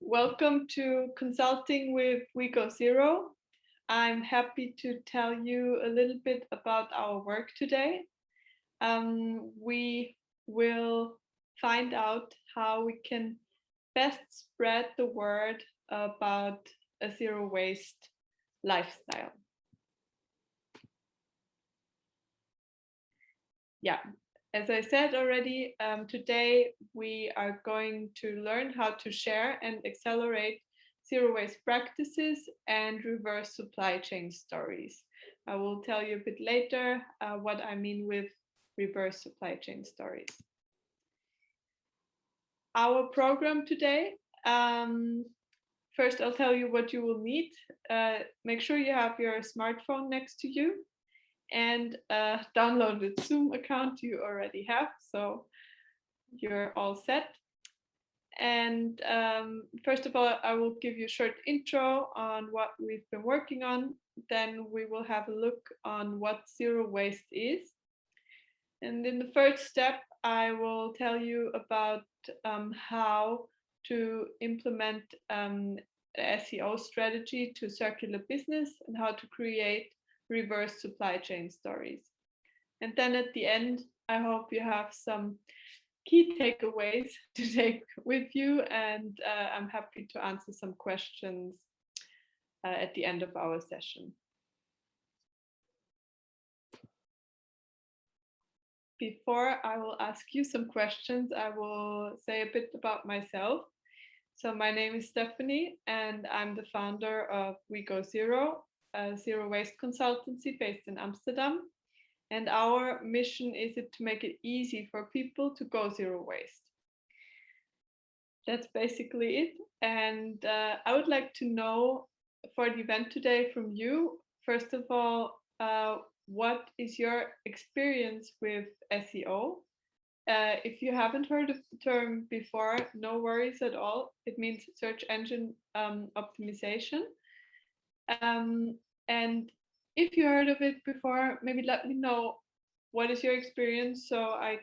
Welcome to Consulting with WeGoZero. I'm happy to tell you a little bit about our work today. We will find out how we can best spread the word about a zero waste lifestyle. Yeah, as I said already, today we are going to learn how to share and accelerate zero waste practices and reverse supply chain stories. I will tell you a bit later what I mean with reverse supply chain stories. Our program today, first I'll tell you what you will need. Make sure you have your smartphone next to you and a downloaded Zoom account you already have, so you're all set. And first of all, I will give you a short intro on what we've been working on. Then we will have a look on what zero waste is. And in the first step, I will tell you about how to implement the SEO strategy to circular business and how to create reverse supply chain stories. And then at the end, I hope you have some key takeaways to take with you, and I'm happy to answer some questions at the end of our session. Before I will ask you some questions, I will say a bit about myself. So my name is Stefanie, and I'm the founder of WeGoZero, a zero waste consultancy based in Amsterdam. And our mission is to make it easy for people to go zero waste. That's basically it. And I would like to know for the event today from you, first of all, what is your experience with SEO? If you haven't heard of the term before, no worries at all. It means search engine optimization. And if you heard of it before, maybe let me know what is your experience so I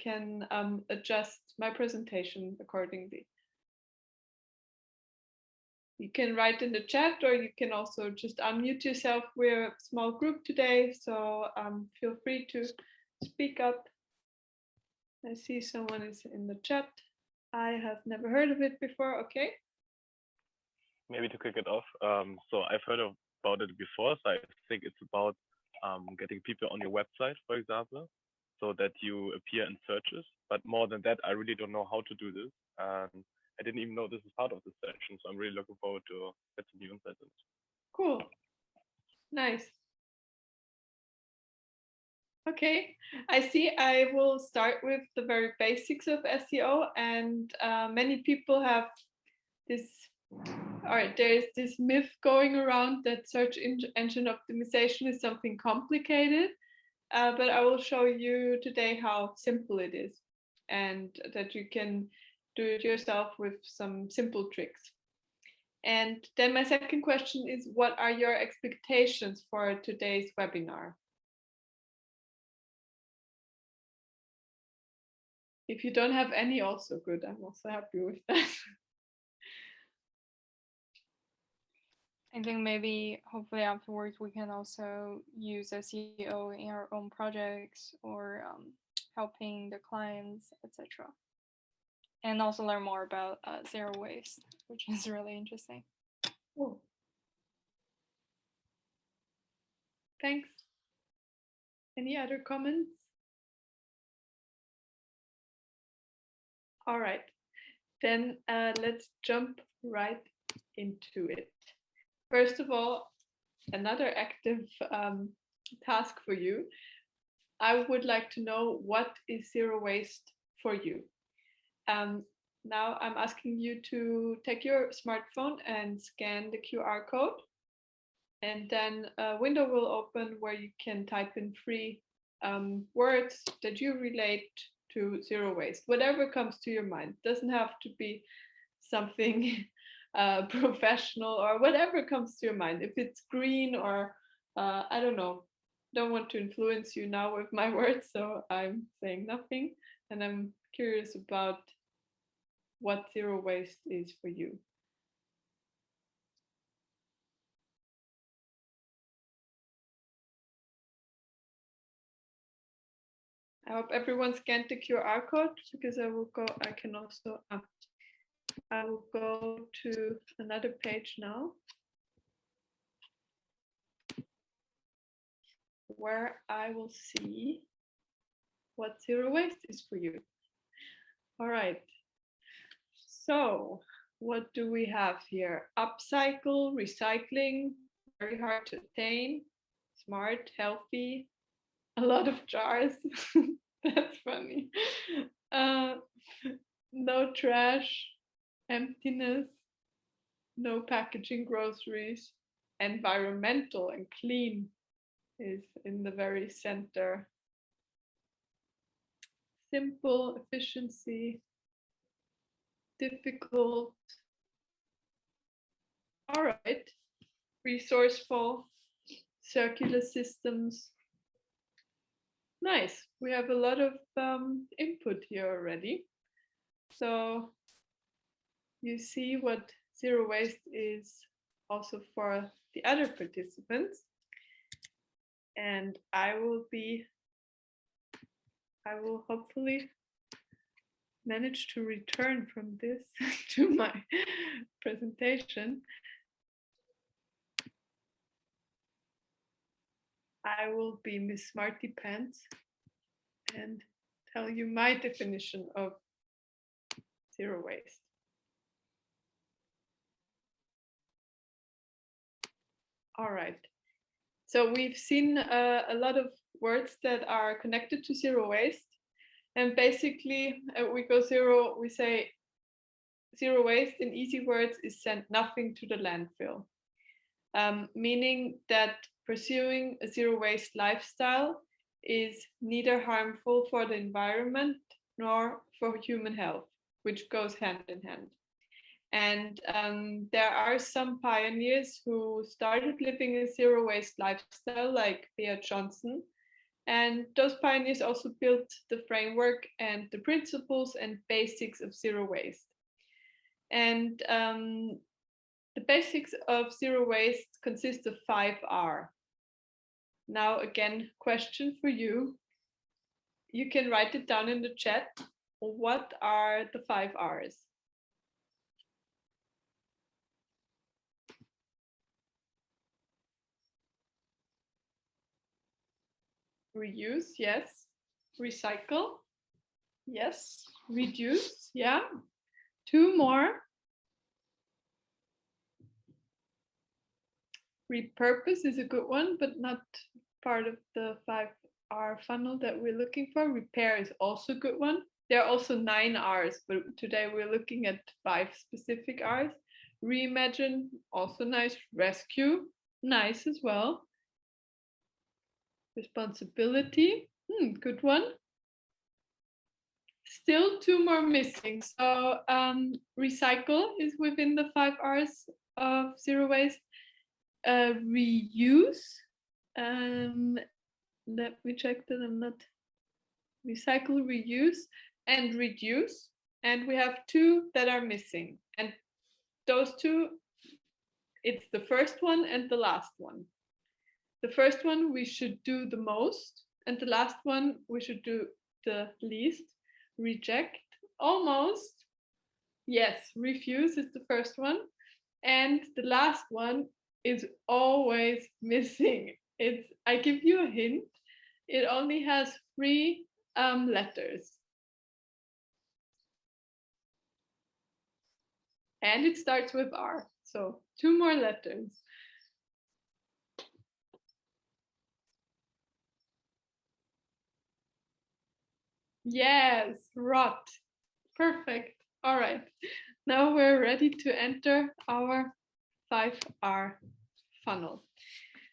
can adjust my presentation accordingly. You can write in the chat, or you can also just unmute yourself. We're a small group today, so feel free to speak up. I see someone is in the chat. I have never heard of it before. Okay. Maybe to kick it off, so I've heard about it before. So I think it's about getting people on your website, for example, so that you appear in searches. But more than that, I really don't know how to do this. And I didn't even know this is part of the session. So I'm really looking forward to get some new insights. Cool. Nice. Okay, I see. I will start with the very basics of SEO, and many people have this. All right, there is this myth going around that search engine optimization is something complicated, but I will show you today how simple it is, and that you can do it yourself with some simple tricks. And then my second question is, what are your expectations for today's webinar? If you don't have any, also good. I'm also happy with that. I think maybe hopefully afterwards we can also use SEO in our own projects or helping the clients, etc. And also learn more about zero waste, which is really interesting. Cool. Thanks. Any other comments? All right, then let's jump right into it. First of all, another active task for you. I would like to know, what is zero waste for you? Now I'm asking you to take your smartphone and scan the QR code. And then a window will open where you can type in 3 words that you relate to zero waste. Whatever comes to your mind. Doesn't have to be something professional, or whatever comes to your mind. If it's green, or I don't know. Don't want to influence you now with my words, so I'm saying nothing. And I'm curious about what zero waste is for you. I hope everyone scanned the QR code because I will go. I can also. I will go to another page now, where I will see what zero waste is for you. All right. So, what do we have here? Upcycle, recycling, very hard to attain, smart, healthy, a lot of jars. That's funny. No trash, emptiness, no packaging groceries, environmental and clean is in the very center. Simple, efficiency, difficult. All right. Resourceful, circular systems. Nice. We have a lot of input here already. So you see what zero waste is also for the other participants. And I will hopefully manage to return from this to my presentation. I will be Miss Smarty Pants and tell you my definition of zero waste. All right. So we've seen a lot of words that are connected to zero waste. And basically at WeGoZero, we say zero waste in easy words is send nothing to the landfill. Meaning that pursuing a zero waste lifestyle is neither harmful for the environment nor for human health, which goes hand in hand. And there are some pioneers who started living a zero waste lifestyle, like Thea Johnson. And those pioneers also built the framework and the principles and basics of zero waste. And the basics of zero waste consist of 5R. Now, again, question for you. You can write it down in the chat. What are the 5Rs? Reuse, yes. Recycle, yes. Reduce, yeah. 2 more. Repurpose is a good one, but not part of the 5R funnel that we're looking for. Repair is also a good one. There are also 9 Rs, but today we're looking at 5 specific Rs. Reimagine, also nice. Rescue, nice as well. Responsibility, good one. Still 2 more missing. So recycle is within the 5 Rs of zero waste. Reuse, let me check that I'm not. Recycle, reuse, and reduce. And we have 2 that are missing. And those 2, it's the first one and the last one. The first one we should do the most, and the last one we should do the least. Reject, almost. Yes, refuse is the first one. And the last one is always missing. I give you a hint. It only has 3 letters. And it starts with R. So 2 more letters. Yes, rot. Perfect. All right. Now we're ready to enter our 5R funnel.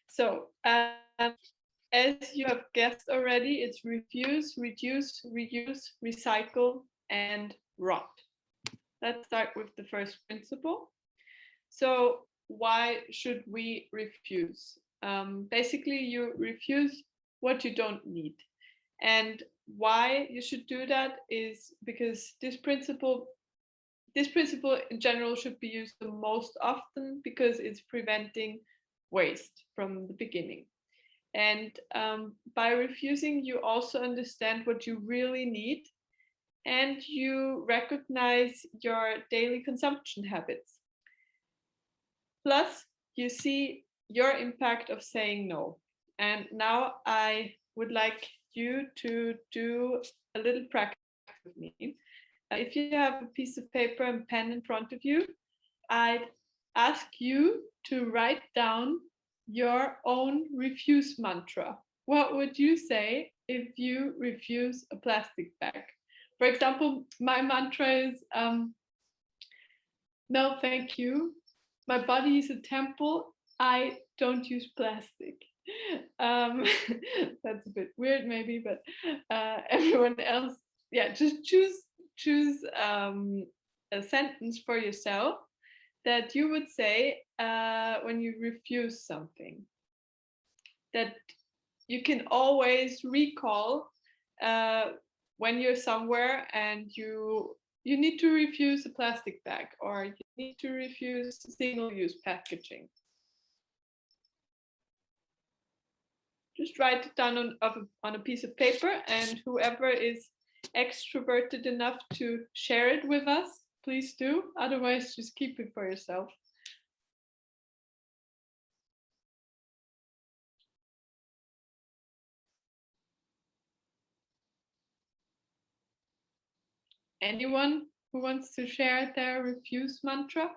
So as you have guessed already, it's refuse, reduce, reuse, recycle, and rot. Let's start with the first principle. So why should we refuse? Basically, you refuse what you don't need. And why you should do that is because this principle in general should be used the most often because it's preventing waste from the beginning. And by refusing, you also understand what you really need, and you recognize your daily consumption habits. Plus, you see your impact of saying no. And now I would like you to do a little practice with me. If you have a piece of paper and pen in front of you, I'd ask you to write down your own refuse mantra. What would you say if you refuse a plastic bag? For example, my mantra is no, thank you. My body is a temple. I don't use plastic. Um, that's a bit weird, maybe, but everyone else, yeah, just choose a sentence for yourself that you would say when you refuse something, that you can always recall when you're somewhere and you need to refuse a plastic bag, or you need to refuse single-use packaging. Just write it down on a piece of paper, and whoever is extroverted enough to share it with us, please do. Otherwise, just keep it for yourself. Anyone who wants to share their refuse mantra?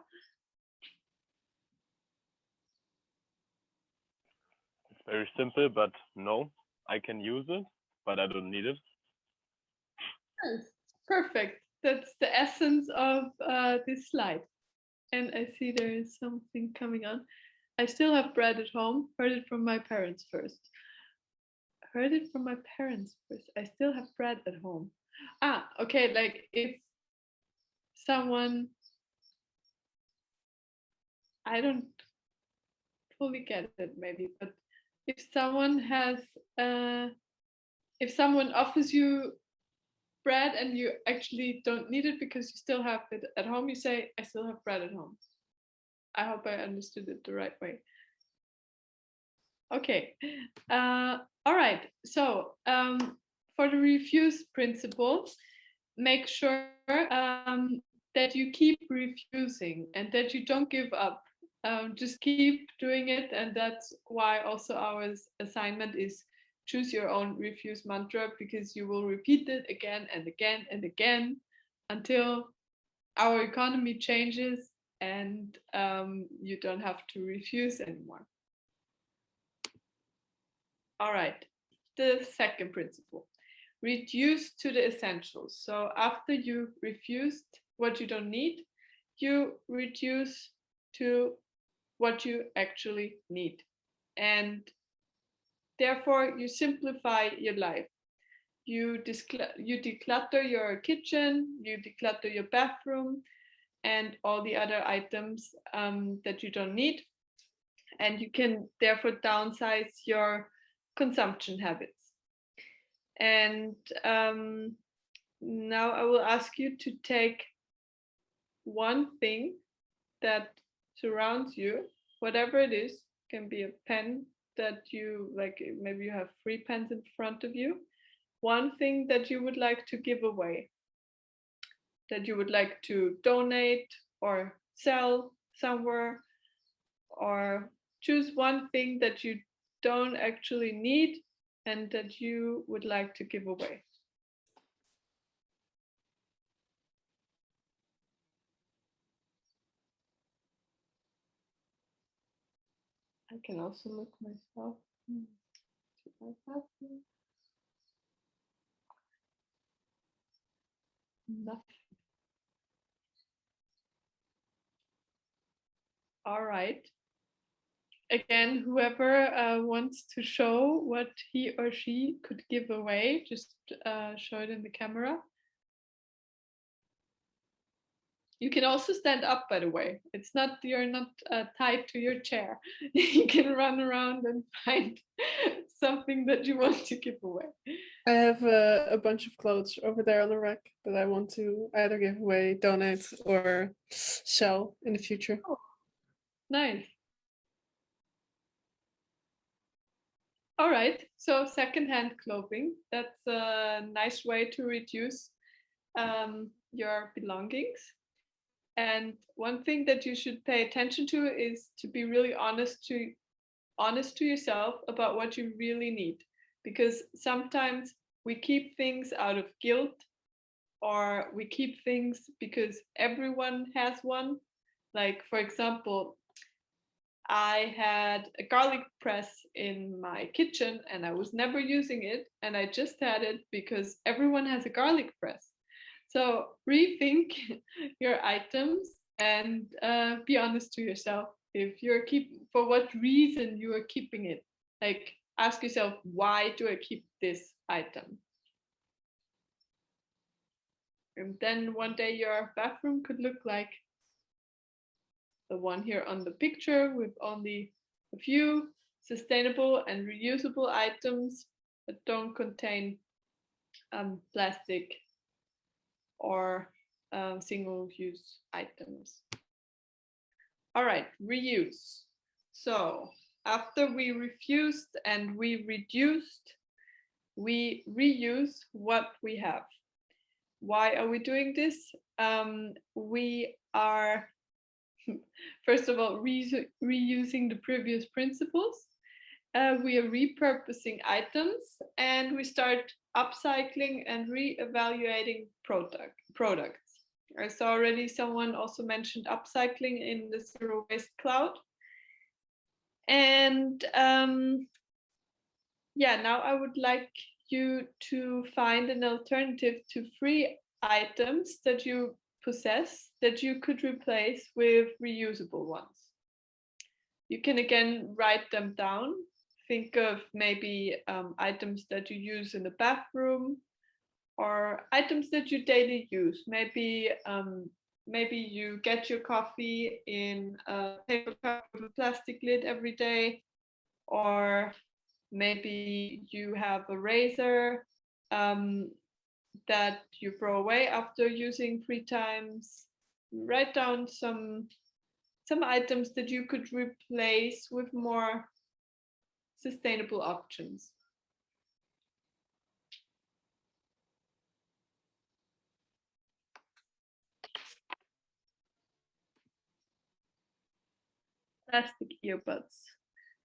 It's very simple, but no, I can use it, but I don't need it. Yes, perfect. That's the essence of this slide. And I see there is something coming on. I still have bread at home. Heard it from my parents first. Heard it from my parents first. I still have bread at home. Ah, okay. Like if someone, I don't fully get it maybe, but if someone has, if someone offers you bread and you actually don't need it because you still have it at home, you say, I still have bread at home. I hope I understood it the right way. Okay. All right. So for the refuse principle, make sure that you keep refusing and that you don't give up. Just keep doing it. And that's why also our assignment is choose your own refuse mantra, because you will repeat it again and again and again until our economy changes and you don't have to refuse anymore. All right, the second principle, reduce to the essentials. So after you refused what you don't need, you reduce to what you actually need. And therefore, you simplify your life. You declutter your kitchen, you declutter your bathroom, and all the other items that you don't need. And you can therefore downsize your consumption habits. And now I will ask you to take one thing that surrounds you, whatever it is, can be a pen that you like, maybe you have 3 pens in front of you, one thing that you would like to give away, that you would like to donate or sell somewhere, or choose one thing that you don't actually need and that you would like to give away. I can also look myself. Nothing. All right. Again, whoever wants to show what he or she could give away, just show it in the camera. You can also stand up, by the way. It's not, you're not tied to your chair. You can run around and find something that you want to give away. I have a bunch of clothes over there on the rack that I want to either give away, donate, or sell in the future. Oh, nice. All right, so secondhand clothing, that's a nice way to reduce your belongings. And one thing that you should pay attention to is to be really honest to yourself about what you really need, because sometimes we keep things out of guilt, or we keep things because everyone has one. Like, for example, I had a garlic press in my kitchen and I was never using it, and I just had it because everyone has a garlic press. So rethink your items and be honest to yourself. If you're for what reason you are keeping it. Like, ask yourself, why do I keep this item? And then one day your bathroom could look like the one here on the picture, with only a few sustainable and reusable items that don't contain plastic or single-use items. All right, reuse. So after we refused and we reduced, we reuse what we have. Why are we doing this? We are, first of all, reusing the previous principles. We are repurposing items, and we start upcycling and re-evaluating products. I saw already someone also mentioned upcycling in the Zero Waste Cloud. And yeah, now I would like you to find an alternative to free items that you possess that you could replace with reusable ones. You can again write them down. Think of maybe items that you use in the bathroom, or items that you daily use. Maybe you get your coffee in a paper cup with a plastic lid every day, or maybe you have a razor that you throw away after using 3 times. Write down some items that you could replace with more sustainable options. Plastic earbuds.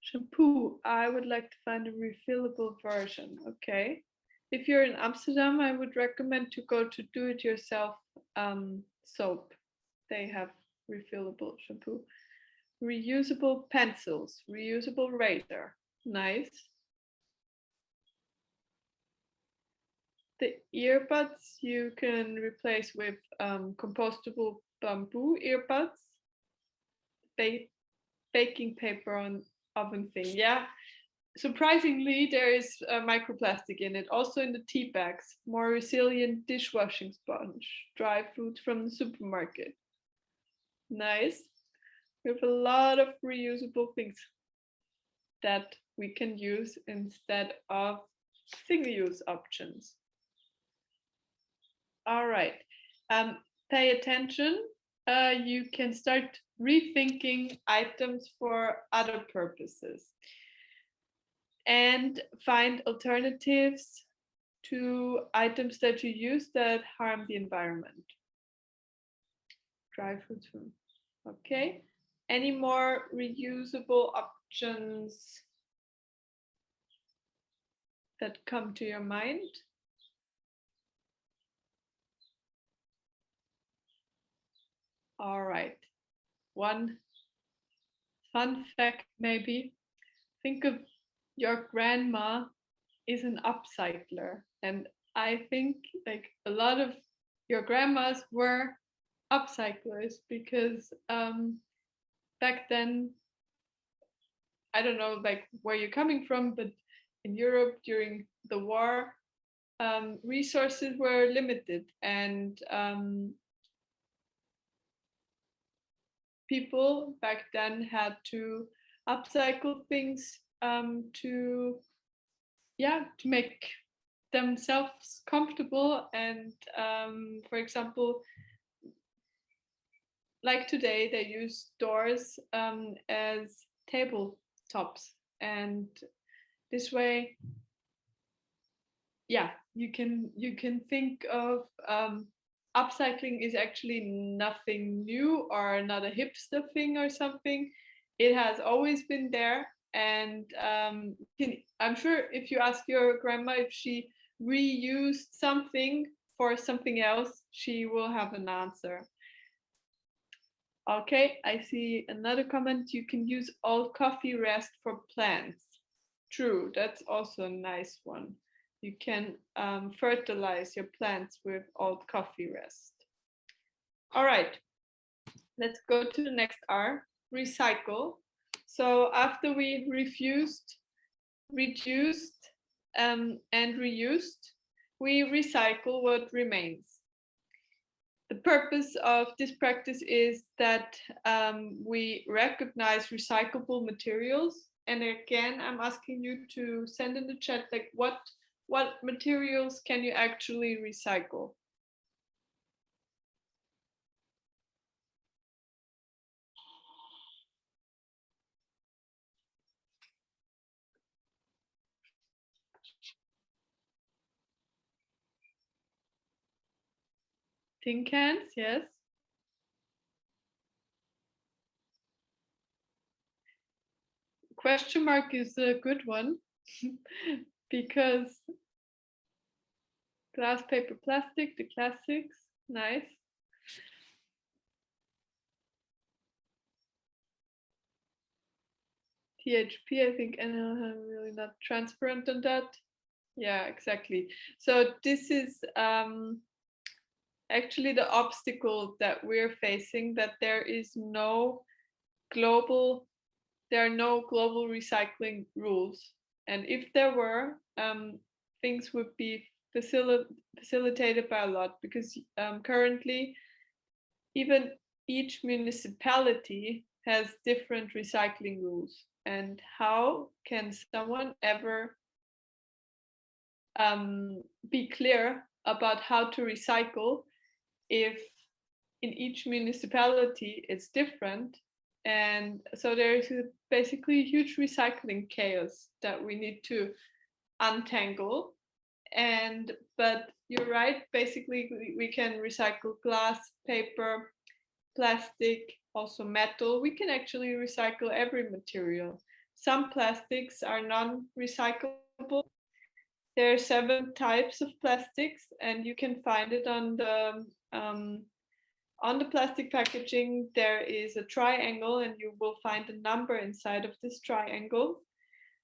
Shampoo. I would like to find a refillable version. Okay. If you're in Amsterdam, I would recommend to go to do-it-yourself soap. They have refillable shampoo. Reusable pencils. Reusable razor. Nice. The earbuds you can replace with compostable bamboo earbuds. Baking paper on oven thing. Yeah, surprisingly, there is microplastic in it, also in the tea bags. More resilient dishwashing sponge. Dry food from the supermarket. Nice. We have a lot of reusable things that we can use instead of single-use options. All right. Pay attention. You can start rethinking items for other purposes and find alternatives to items that you use that harm the environment. Dry fruits. Okay. Any more reusable options that come to your mind? All right. One fun fact, maybe. Think of your grandma is an upcycler. And I think like a lot of your grandmas were upcyclers, because back then, I don't know like where you're coming from, but in Europe during the war, resources were limited, and people back then had to upcycle things to make themselves comfortable. And for example, like today, they use doors as tabletops, and This way, yeah, you can think of upcycling is actually nothing new or not a hipster thing or something. It has always been there, and I'm sure if you ask your grandma if she reused something for something else, she will have an answer. Okay, I see another comment. You can use old coffee rest for plants. True, that's also a nice one. You can fertilize your plants with old coffee rest. All right, let's go to the next R, recycle. So after we refused, reduced, and reused, we recycle what remains. The purpose of this practice is that we recognize recyclable materials. And again, I'm asking you to send in the chat, like what materials can you actually recycle? Tin cans, yes. Question mark is a good one because glass, paper, plastic, the classics, nice. THP, I think, and I'm really not transparent on that. Yeah, exactly. So this is actually the obstacle that we're facing, that there are no global recycling rules. And if there were, things would be facilitated by a lot, because currently even each municipality has different recycling rules. And how can someone ever be clear about how to recycle if in each municipality it's different? And so there's basically a huge recycling chaos that we need to untangle. But you're right, basically we can recycle glass, paper, plastic, also metal. We can actually recycle every material. Some plastics are non-recyclable. There are 7 types of plastics, and you can find it on the plastic packaging. There is a triangle, and you will find a number inside of this triangle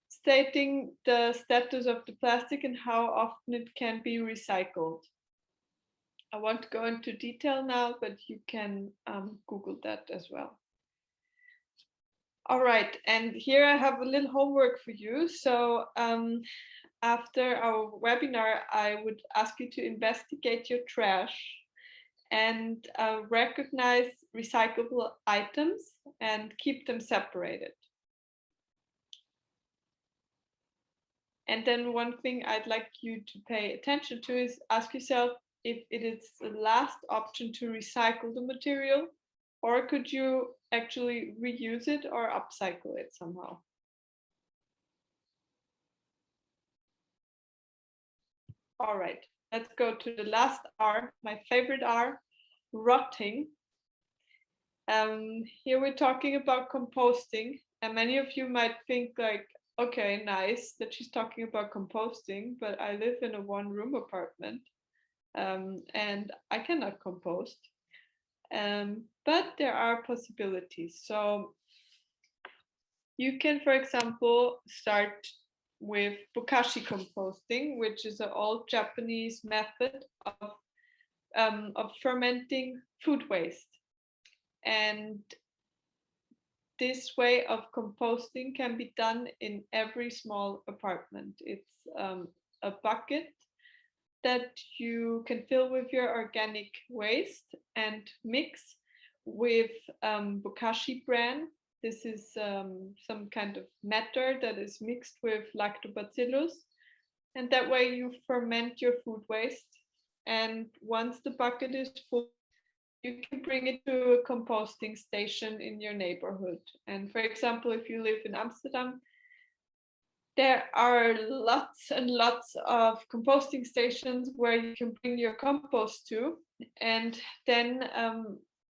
stating the status of the plastic and how often it can be recycled. I won't go into detail now, but you can Google that as well. All right, and here I have a little homework for you. So after our webinar, I would ask you to investigate your trash and recognize recyclable items and keep them separated. And then one thing I'd like you to pay attention to is ask yourself if it is the last option to recycle the material, or could you actually reuse it or upcycle it somehow? All right, let's go to the last R, my favorite R, rotting. Here we're talking about composting, and many of you might think like, okay, nice that she's talking about composting, but I live in a 1-room apartment and I cannot compost. But there are possibilities. So you can, for example, start with bokashi composting, which is an old Japanese method of fermenting food waste. And this way of composting can be done in every small apartment. It's a bucket that you can fill with your organic waste and mix with bokashi bran. This is some kind of matter that is mixed with lactobacillus. And that way you ferment your food waste. And once the bucket is full, you can bring it to a composting station in your neighborhood. And for example, if you live in Amsterdam, there are lots and lots of composting stations where you can bring your compost to. And then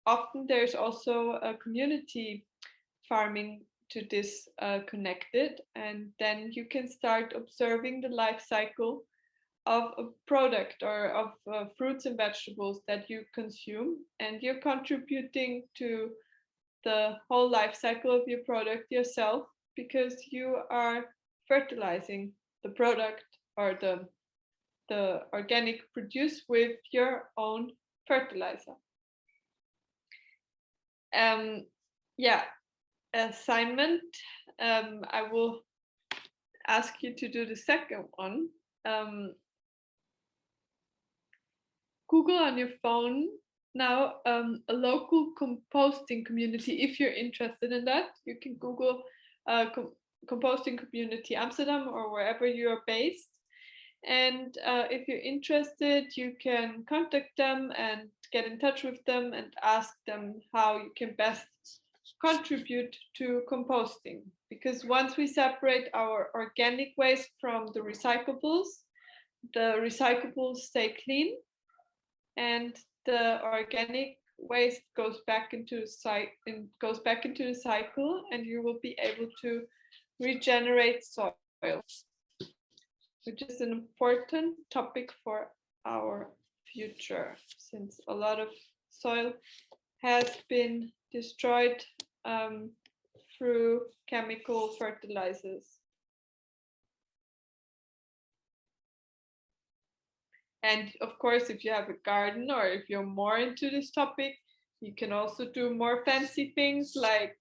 often there's also a community farming to this connected. And then you can start observing the life cycle of a product or of fruits and vegetables that you consume. And you're contributing to the whole life cycle of your product yourself, because you are fertilizing the product or the organic produce with your own fertilizer. Yeah, assignment. I will ask you to do the second one. Google on your phone now a local composting community. If you're interested in that, you can Google composting community Amsterdam or wherever you are based. And if you're interested, you can contact them and get in touch with them and ask them how you can best contribute to composting. Because once we separate our organic waste from the recyclables stay clean, and the organic waste goes back into the cycle, and you will be able to regenerate soil, which is an important topic for our future, since a lot of soil has been destroyed through chemical fertilizers. And of course, if you have a garden or if you're more into this topic, you can also do more fancy things like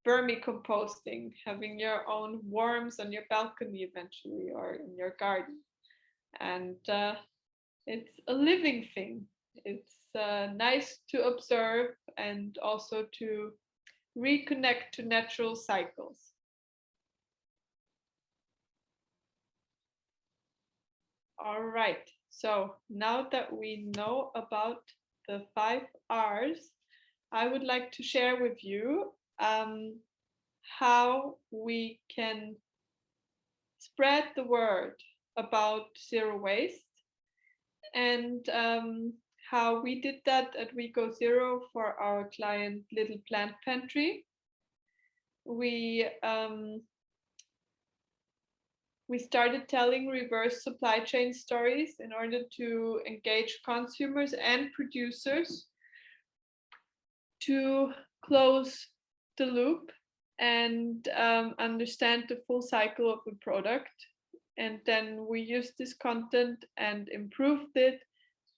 vermicomposting, having your own worms on your balcony eventually or in your garden. And it's a living thing. It's nice to observe and also to reconnect to natural cycles. All right, so now that we know about the 5 R's, I would like to share with you how we can spread the word about zero waste, and how we did that at WeGoZero for our client Little Plant Pantry. We started telling reverse supply chain stories in order to engage consumers and producers to close the loop and understand the full cycle of the product. And then we used this content and improved it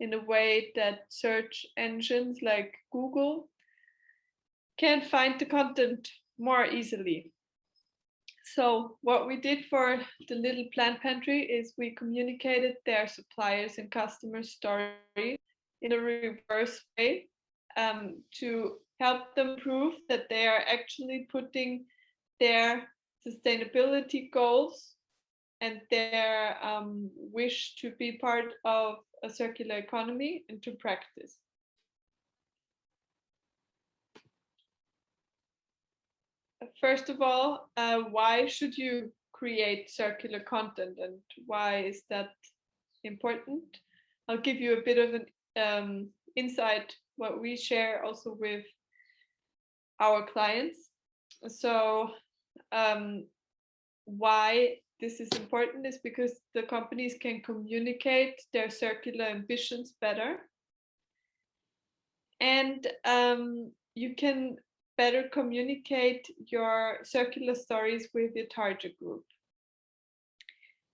in a way that search engines like Google can find the content more easily. So what we did for the Little Plant Pantry is we communicated their suppliers and customer stories in a reverse way to help them prove that they are actually putting their sustainability goals and their wish to be part of a circular economy into practice. First of all, why should you create circular content, and why is that important? I'll give you a bit of an insight what we share also with our clients. So why this is important is because the companies can communicate their circular ambitions better, and you can better communicate your circular stories with your target group.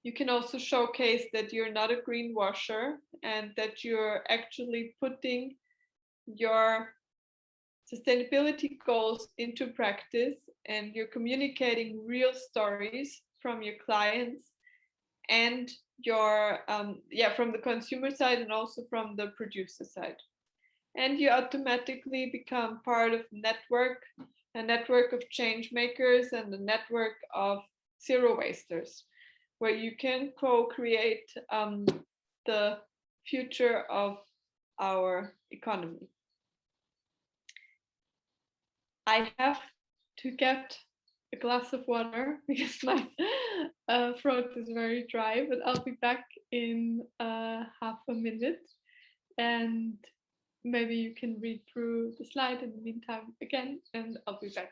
You can also showcase that you're not a greenwasher and that you're actually putting your sustainability goals into practice, and you're communicating real stories from your clients and your from the consumer side and also from the producer side. And you automatically become part of a network of change makers and a network of zero wasters, where you can co-create the future of our economy. I have to get a glass of water because my throat is very dry, but I'll be back in half a minute, and maybe you can read through the slide in the meantime again, and I'll be back.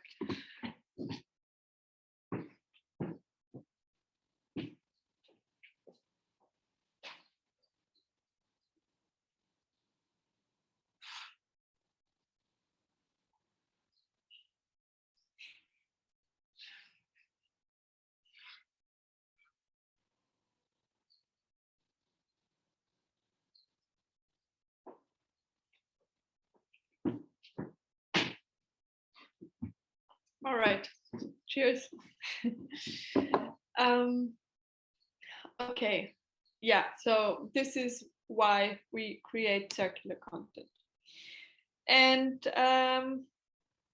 All right, cheers. Okay, yeah, so this is why we create circular content. And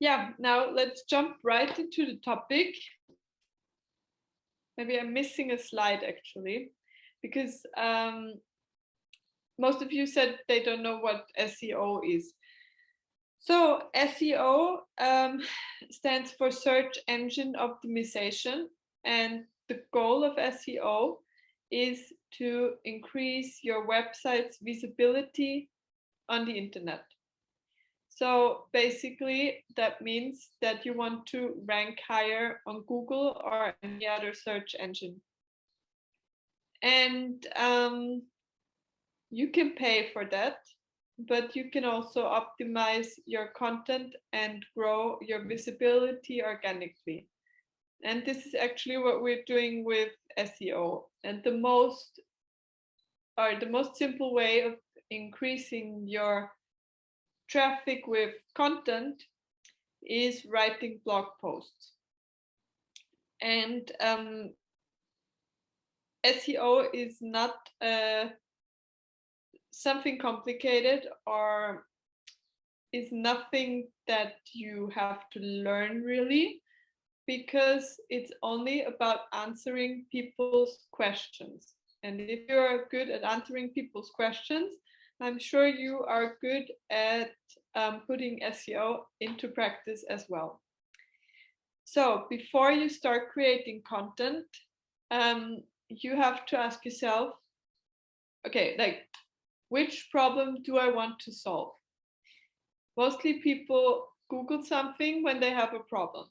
yeah, now let's jump right into the topic. Maybe I'm missing a slide actually, because most of you said they don't know what SEO is. So SEO stands for search engine optimization, and the goal of SEO is to increase your website's visibility on the internet. So basically that means that you want to rank higher on Google or any other search engine. And you can pay for that, but you can also optimize your content and grow your visibility organically. And this is actually what we're doing with SEO. And the most simple way of increasing your traffic with content is writing blog posts. And SEO is not something complicated, or is nothing that you have to learn really, because it's only about answering people's questions. And if you're good at answering people's questions, I'm sure you are good at putting SEO into practice as well. So before you start creating content, you have to ask yourself, okay, like, which problem do I want to solve? Mostly people Google something when they have a problem.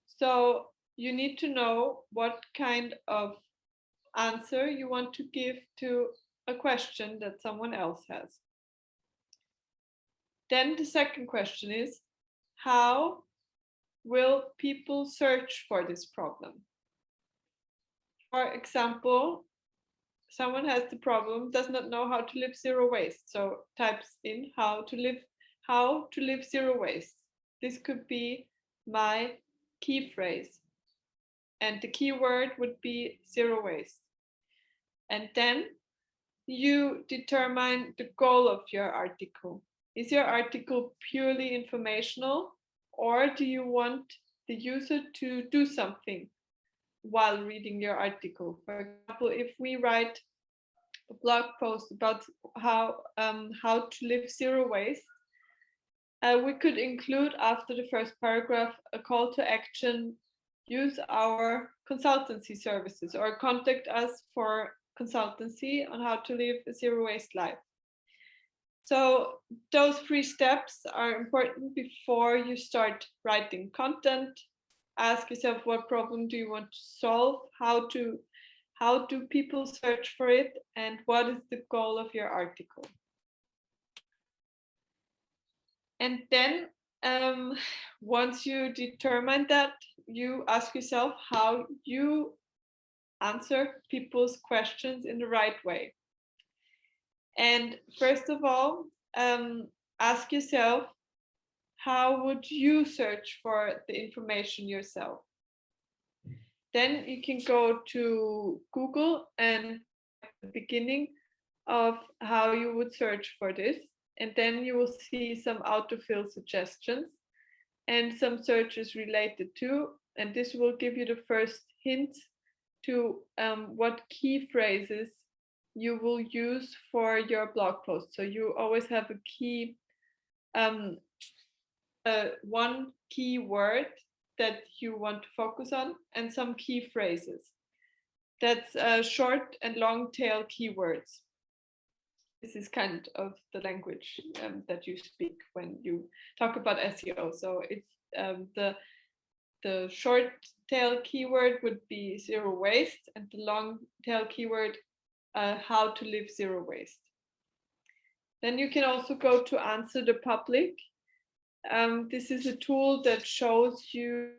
So you need to know what kind of answer you want to give to a question that someone else has. Then the second question is, how will people search for this problem? For example, someone has the problem, does not know how to live zero waste, so types in how to live zero waste. This could be my key phrase, and the keyword would be zero waste. And then you determine the goal of your article. Is your article purely informational, or do you want the user to do something while reading your article? For example, if we write a blog post about how to live zero waste, we could include after the first paragraph a call to action: use our consultancy services or contact us for consultancy on how to live a zero waste life. So those 3 steps are important before you start writing content. Ask yourself, what problem do you want to solve? How do people search for it? And what is the goal of your article? And then once you determine that, you ask yourself how you answer people's questions in the right way. And first of all, ask yourself, how would you search for the information yourself? Then you can go to Google and at the beginning of how you would search for this. And then you will see some autofill suggestions and some searches related to, and this will give you the first hint to what key phrases you will use for your blog post. So you always have a key, one key word that you want to focus on, and some key phrases. That's short and long tail keywords. This is kind of the language that you speak when you talk about SEO. So it's the short tail keyword would be zero waste, and the long tail keyword, how to live zero waste. Then you can also go to Answer the Public. This is a tool that shows you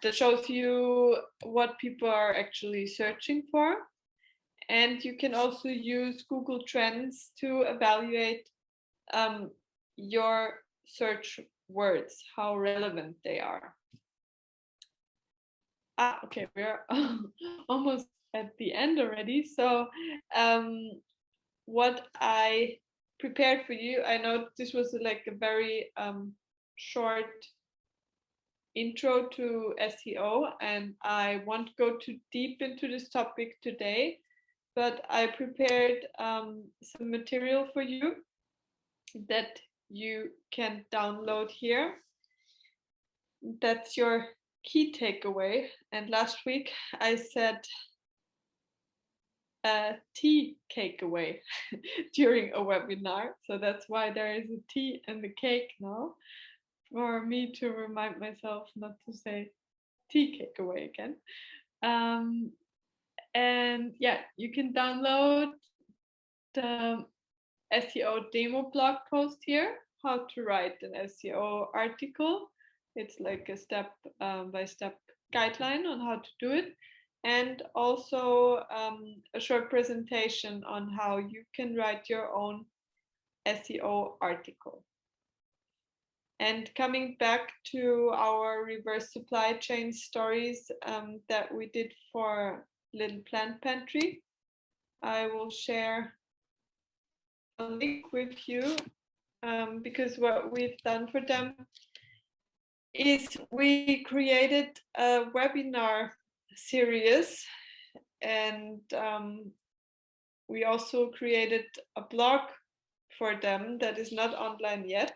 that shows you what people are actually searching for. And you can also use Google Trends to evaluate your search words, how relevant they are. Okay, we're almost at the end already. So what I prepared for you, I know this was like a very short intro to SEO, and I won't go too deep into this topic today, but I prepared some material for you that you can download here. That's your key takeaway. And last week I said tea takeaway during a webinar. So that's why there is a tea and the cake now, for me to remind myself not to say tea takeaway again. And yeah, you can download the SEO demo blog post here, how to write an SEO article. It's like a step-by-step guideline on how to do it. And also a short presentation on how you can write your own SEO article. And coming back to our reverse supply chain stories that we did for Little Plant Pantry, I will share a link with you because what we've done for them is we created a webinar series, and we also created a blog for them that is not online yet.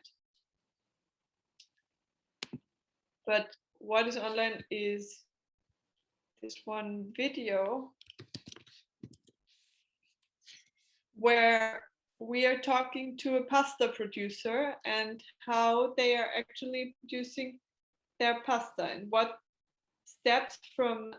But what is online is this one video where we are talking to a pasta producer and how they are actually producing their pasta and what steps from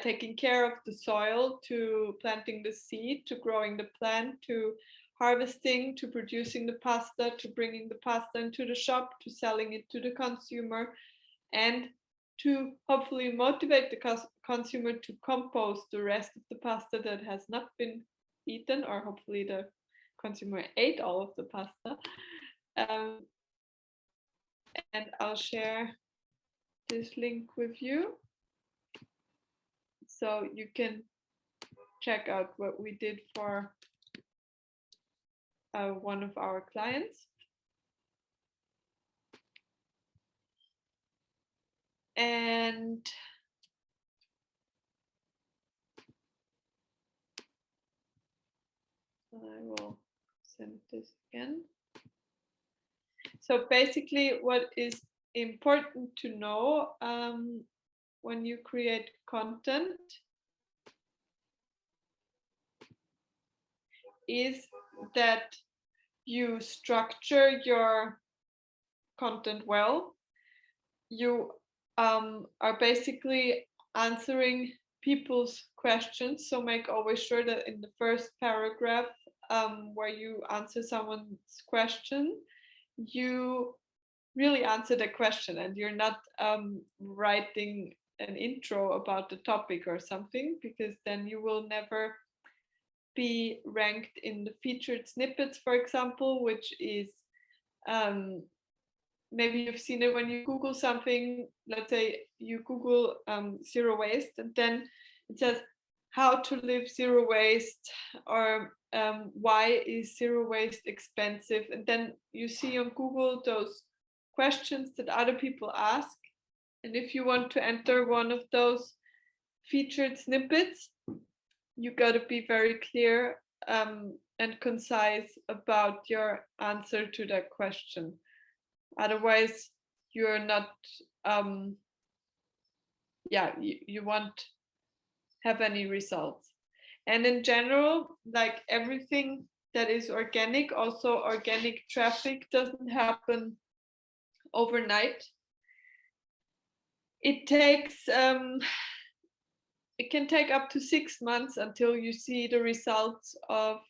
taking care of the soil to planting the seed to growing the plant to harvesting to producing the pasta to bringing the pasta into the shop to selling it to the consumer, and to hopefully motivate the consumer to compost the rest of the pasta that has not been eaten, or hopefully the consumer ate all of the pasta. And I'll share this link with you so you can check out what we did for one of our clients. And I will send this again. So basically what is important to know when you create content is that you structure your content well. You are basically answering people's questions. So make always sure that in the first paragraph where you answer someone's question, you really answer the question and you're not writing an intro about the topic or something, because then you will never be ranked in the featured snippets, for example, which is maybe you've seen it when you Google something. Let's say you Google zero waste, and then it says how to live zero waste, or why is zero waste expensive, and then you see on Google those questions that other people ask, and if you want to enter one of those featured snippets, you got to be very clear and concise about your answer to that question. Otherwise, you're not, you won't have any results. And in general, like everything that is organic, also organic traffic doesn't happen overnight. It takes, it can take up to 6 months until you see the results of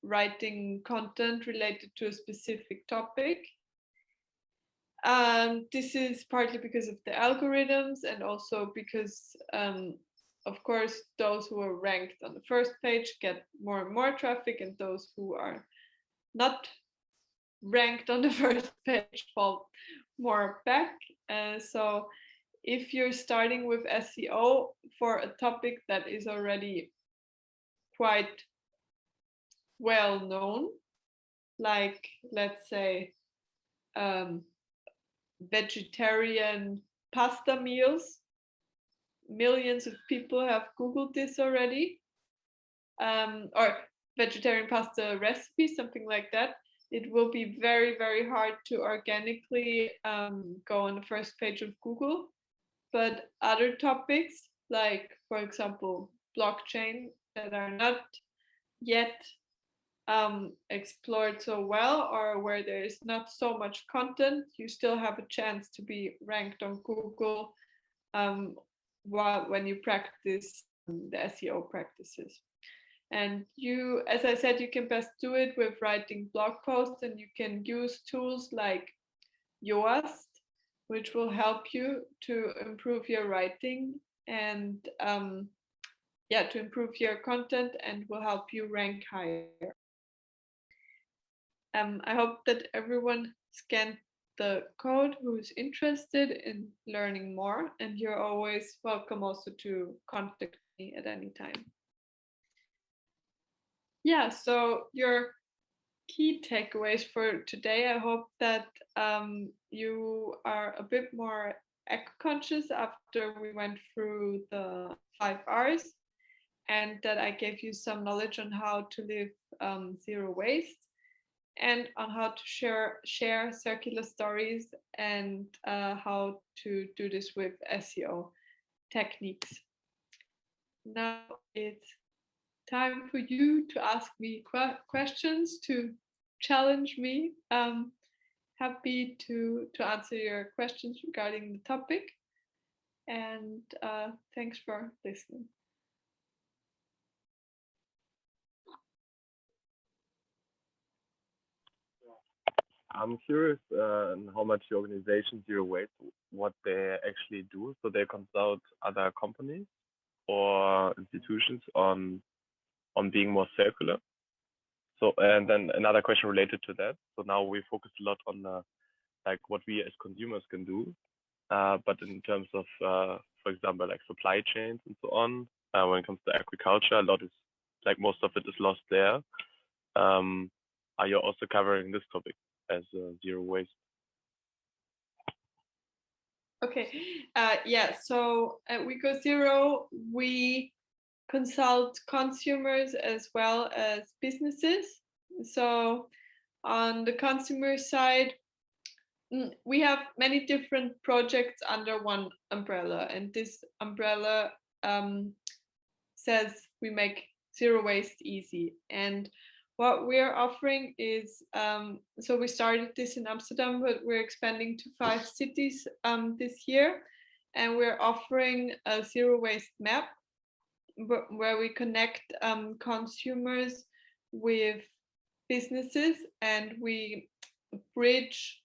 writing content related to a specific topic. This is partly because of the algorithms, and also because, of course, those who are ranked on the first page get more and more traffic, and those who are not ranked on the first page fall more back. So if you're starting with SEO for a topic that is already quite well known, like let's say vegetarian pasta meals, millions of people have Googled this already, or vegetarian pasta recipes, something like that. It will be very, very hard to organically go on the first page of Google. But other topics, like, for example, blockchain, that are not yet explored so well, or where there is not so much content, you still have a chance to be ranked on Google when you practice the SEO practices. And you, as I said, you can best do it with writing blog posts, and you can use tools like Yoast, which will help you to improve your writing and to improve your content, and will help you rank higher. I hope that everyone scanned the code who's interested in learning more, and you're always welcome also to contact me at any time. Yeah, so your key takeaways for today, I hope that you are a bit more eco-conscious after we went through the 5 R's, and that I gave you some knowledge on how to live zero waste, and on how to share circular stories, and how to do this with SEO techniques. Now it's time for you to ask me questions, to challenge me. Happy to answer your questions regarding the topic, and thanks for listening. I'm curious how much the organization Zero Waste, what they actually do. So they consult other companies or institutions on being more circular. So, and then another question related to that. So now we focus a lot on like what we as consumers can do, but in terms of, for example, like supply chains and so on, when it comes to agriculture, a lot is like most of it is lost there. Are you also covering this topic as zero waste? Okay, yeah, so at WeGoZero, we consult consumers as well as businesses. So on the consumer side, we have many different projects under one umbrella, and this umbrella says we make zero waste easy. And what we're offering is, so we started this in Amsterdam, but we're expanding to 5 cities this year, and we're offering a zero waste map where we connect consumers with businesses, and we bridge,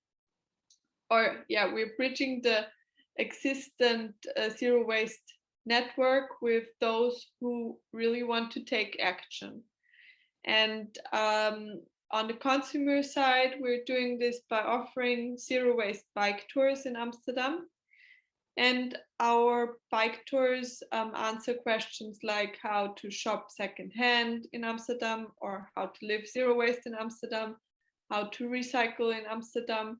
we're bridging the existent zero waste network with those who really want to take action. And on the consumer side, we're doing this by offering zero waste bike tours in Amsterdam. And our bike tours answer questions like how to shop secondhand in Amsterdam, or how to live zero waste in Amsterdam, how to recycle in Amsterdam.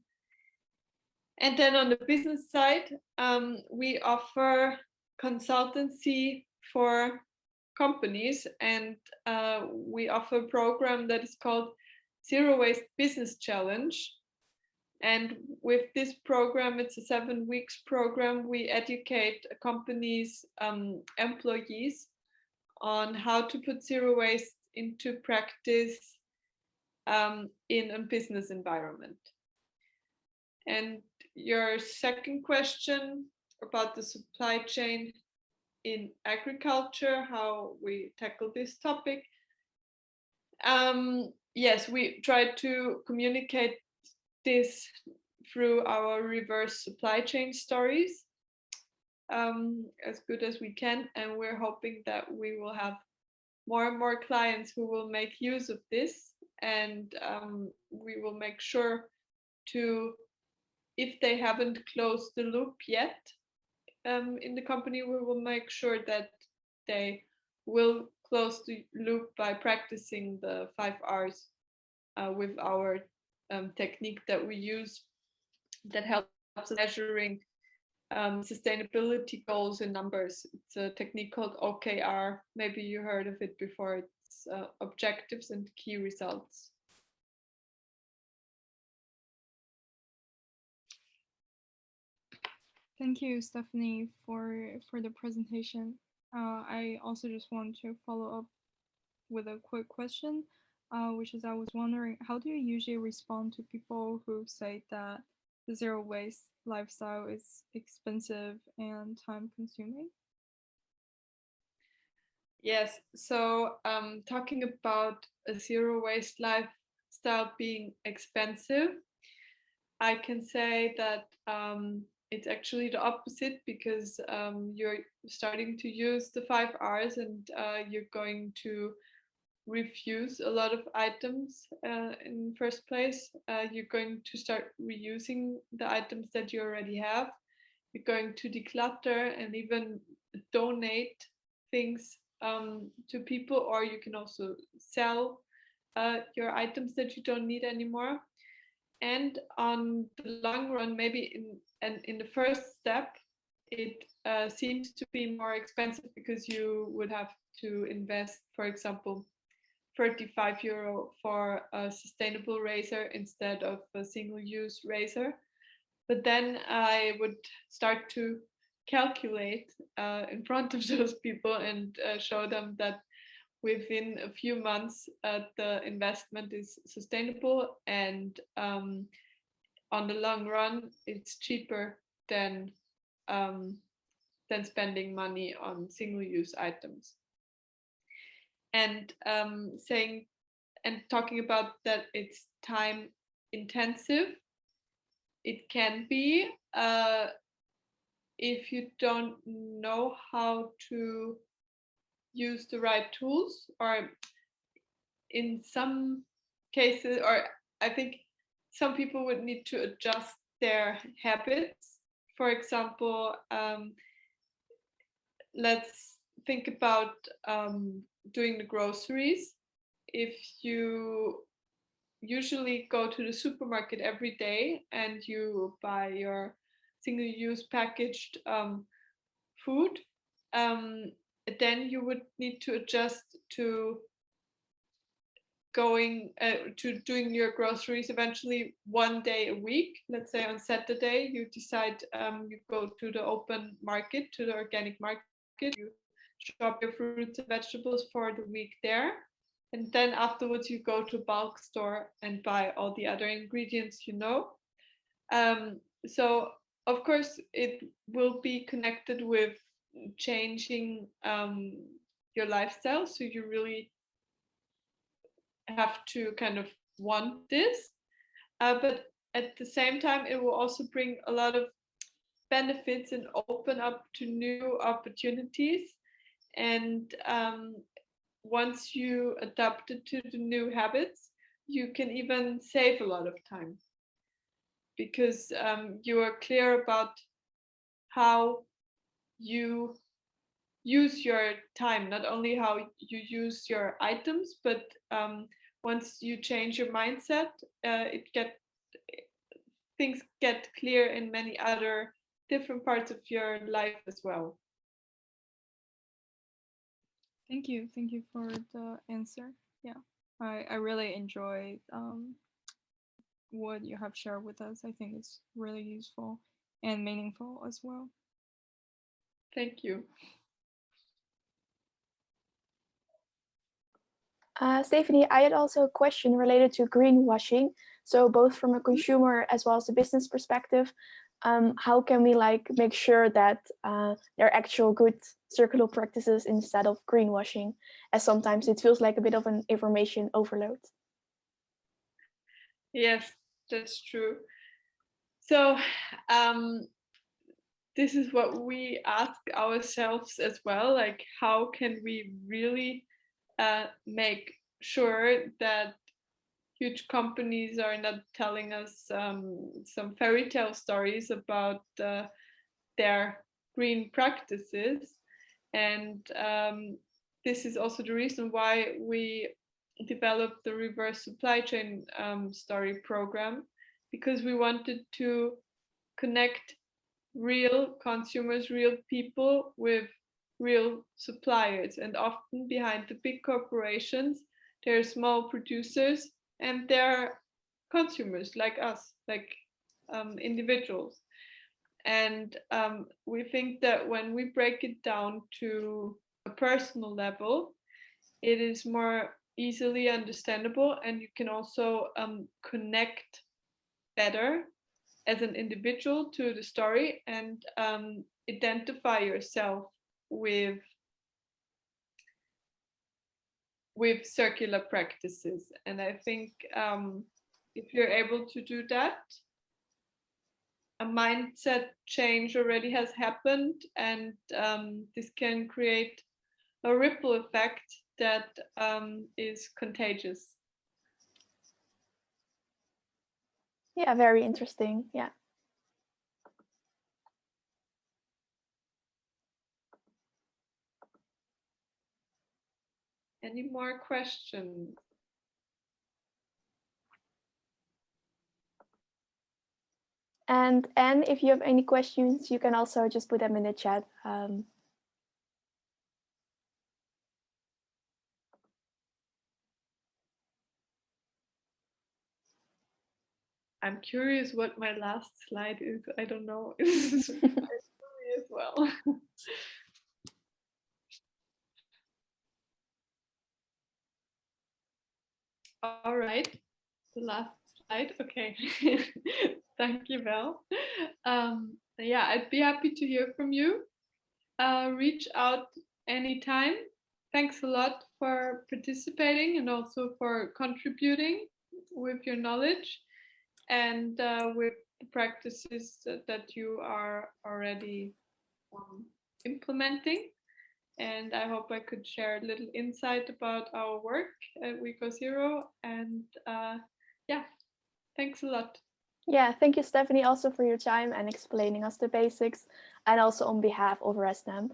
And then on the business side, we offer consultancy for companies, and we offer a program that is called Zero Waste Business Challenge. And with this program, it's a 7 weeks program. We educate companies' employees on how to put zero waste into practice in a business environment. And your second question about the supply chain in agriculture, how we tackle this topic. Yes, we try to communicate this through our reverse supply chain stories as good as we can, and we're hoping that we will have more and more clients who will make use of this, and we will make sure to, if they haven't closed the loop yet in the company, we will make sure that they will close the loop by practicing the 5 R's with our technique that we use that helps us measuring sustainability goals in numbers. It's a technique called OKR. Maybe you heard of it before. It's objectives and key results. Thank you, Stefanie, for the presentation. I also just want to follow up with a quick question, which is I was wondering, how do you usually respond to people who say that the zero waste lifestyle is expensive and time consuming? Yes, so talking about a zero waste lifestyle being expensive, I can say that it's actually the opposite, because you're starting to use the 5 R's and you're going to refuse a lot of items in the first place. You're going to start reusing the items that you already have. You're going to declutter and even donate things to people, or you can also sell your items that you don't need anymore. And on the long run, maybe in the first step, it seems to be more expensive because you would have to invest, for example, €35 for a sustainable razor instead of a single-use razor. But then I would start to calculate in front of those people and show them that within a few months the investment is sustainable, and on the long run it's cheaper than spending money on single-use items. And saying and talking about that it's time intensive, it can be if you don't know how to use the right tools, or in some cases, or I think some people would need to adjust their habits. For example, let's think about doing the groceries. If you usually go to the supermarket every day and you buy your single-use packaged food, then you would need to adjust to going to doing your groceries eventually 1 day a week. Let's say on Saturday you decide you go to the open market, to the organic market, you shop your fruits and vegetables for the week there, and then afterwards you go to a bulk store and buy all the other ingredients, you know. So of course it will be connected with changing your lifestyle, so you really have to kind of want this, but at the same time it will also bring a lot of benefits and open up to new opportunities. And once you adapt it to the new habits, you can even save a lot of time, because you are clear about how you use your time, not only how you use your items, but once you change your mindset, things get clear in many other different parts of your life as well. Thank you for the answer. Yeah, I really enjoyed what you have shared with us. I think it's really useful and meaningful as well. Thank you. Stefanie, I had also a question related to greenwashing. So both from a consumer as well as a business perspective, how can we make sure that there are actual good circular practices instead of greenwashing, as sometimes it feels like a bit of an information overload? Yes, that's true. So this is what we ask ourselves as well, like how can we really make sure that huge companies are not telling us some fairy tale stories about their green practices. And this is also the reason why we developed the reverse supply chain story program, because we wanted to connect real consumers, real people with real suppliers. And often behind the big corporations, there are small producers and there are consumers like us, like individuals. And we think that when we break it down to a personal level, it is more easily understandable, and you can also connect better as an individual to the story and identify yourself with circular practices. And I think if you're able to do that, a mindset change already has happened, and this can create a ripple effect that is contagious. Yeah, very interesting. Yeah. Any more questions? And if you have any questions, you can also just put them in the chat. I'm curious what my last slide is. I don't know. It's as well. All right, the last slide. Okay. Thank you, Val. Yeah, I'd be happy to hear from you. Reach out anytime. Thanks a lot for participating and also for contributing with your knowledge and with the practices that you are already implementing. And I hope I could share a little insight about our work at WeGoZero. And yeah, thanks a lot. Yeah, thank you, Stefanie, also for your time and explaining us the basics, and also on behalf of ResNam.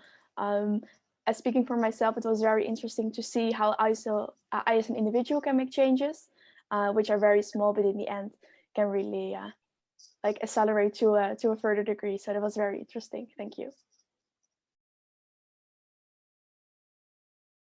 As speaking for myself, it was very interesting to see how I as an individual can make changes, which are very small, but in the end can really accelerate to a further degree. So that was very interesting. Thank you.